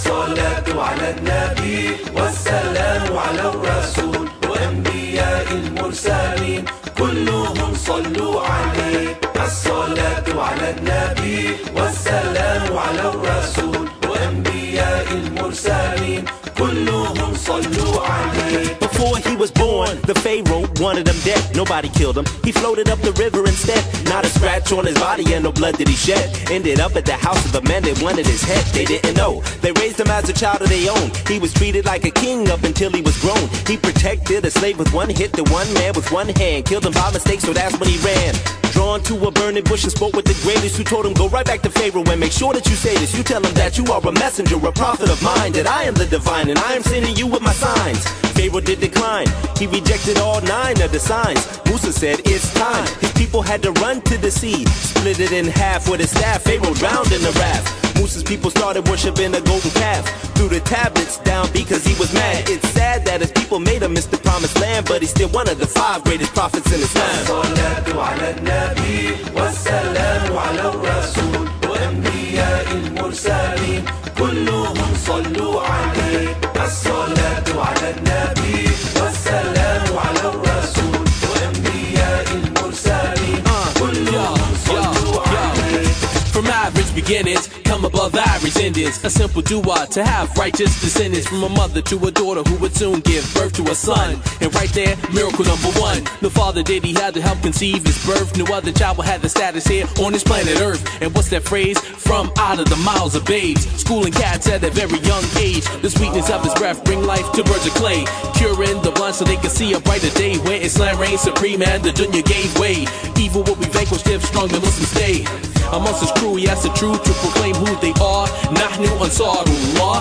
الصلاة على النبي والسلام على الرسول وأنبياء المرسلين كلهم صلوا عليه. الصلاة على النبي والسلام على الرسول وأنبياء المرسلين كلهم صلوا عليه. Before he was born, the Pharaoh wanted him dead. Nobody killed him. He floated up the river instead. Not a scratch on his body and no blood did he shed. Ended up at the house of the man that wanted his head. They didn't know. They raised him as a child of their own. He was treated like a king up until he was grown. He protected a slave with one hit, the one man with one hand. Killed him by mistake, so that's when he ran. Drawn to a burning bush and spoke with the greatest, who told him go right back to Pharaoh and make sure that you say this. You tell him that you are a messenger, a prophet of mine, that I am the divine and I am sending you with my signs. Pharaoh did decline. He rejected all 9 of the signs. Musa said it's time. His people had to run to the sea, split it in half with his staff. Pharaoh drowned in the raft. Musa's people started worshiping a golden calf. Threw the tablets down because he was mad. It's sad that his people made him miss the promised land, but he's still one of the 5 greatest prophets in Islam. الصلاة على النبي والسلام على الرسول وأنبياء المرسلين كلهم صلوا عليه. الصلاة على النبي والسلام على الرسول وأنبياء المرسلين كلهم صلوا عليه. From average beginnings come above average endings. A simple dua to have righteous descendants. From a mother to a daughter who would soon give birth to a son. And right there, miracle number 1. The father did, he had to help conceive his birth. No other child would have the status here on this planet Earth. And what's that phrase? From out of the mouths of babes. Schooling cats at a very young age. The sweetness of his breath bring life to birds of clay. Curing the blind so they can see a brighter day. Where Islam reigns supreme and the dunya gave way. Evil will be vanquished if strong the Muslims stay. Amongst his crew, he has the truth to proclaim who they are. Nahnu Ansarullah.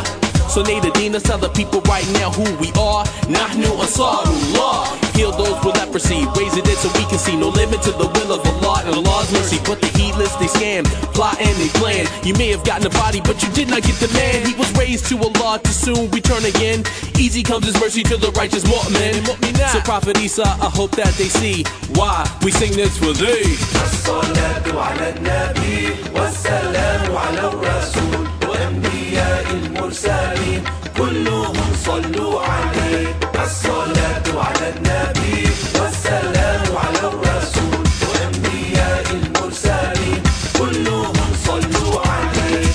So Nada Dina, tell the people right now who we are. Nahnu Ansarullah. Heal those with leprosy, raise it in so we can see. No limit to the will of Allah and Allah's mercy. But the heedless, they scam, plot and they plan. You may have gotten a body, but you did not get the man. He was raised to Allah to soon return again. Easy comes his mercy to the righteous mu'min. So Prophet Isa, I hope that they see why we sing this for thee. الصلاة على النبي والسلام على الرسول وأنبياء المرسلين كلهم صلوا عليه. الصلاة على النبي والسلام على الرسول وأنبياء المرسلين كلهم صلوا عليه.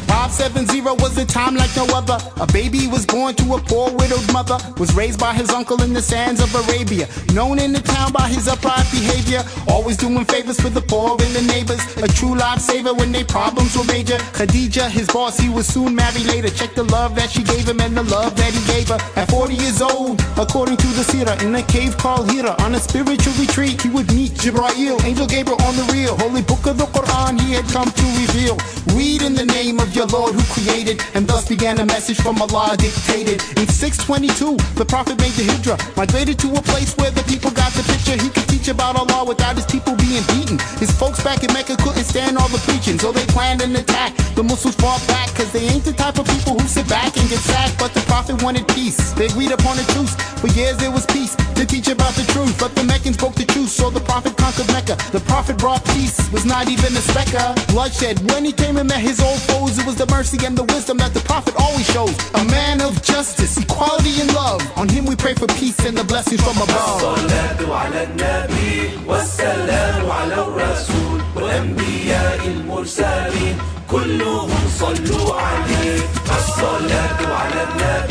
570 was a time like no other. A baby was born to a poor widowed mother. Was raised by his uncle in the sands of Arabia. Known in the town by his upright behavior. Always doing favors for the poor and the neighbors. A true lifesaver when their problems were major. Khadija, his boss, he was soon married later. Check the love that she gave him and the love that he gave her. At 40 years old, according to the Sirah, in a cave called Hira, on a spiritual retreat, he would meet Jibreel, Angel Gabriel on the real. Holy book of the Quran he had come to reveal. Read in the name of your Lord who created, and thus began a message from Allah dictated. In 622, the Prophet made the hijrah, migrated to a place where the people got the picture. He could teach about Allah without his people being beaten. His folks back in Mecca couldn't stand all the preaching, so they planned an attack. The Muslims fought back, cause they ain't the type of people who sit back and get sacked. But the Prophet wanted peace, they agreed upon a truce. For years there was peace to teach about the truth, but the Meccans broke the truce, so the Prophet conquered Mecca. The Prophet brought peace, was not even a speck of bloodshed. When he came and met his old foes, it was the mercy and the wisdom that the Prophet always shows. A man of justice, equality and love. On him we pray for peace and the blessings from above. الصلاة على النبي والسلام على الرسول وأنبياء المرسلين كلهم صلوا عليه. الصلاة على النبي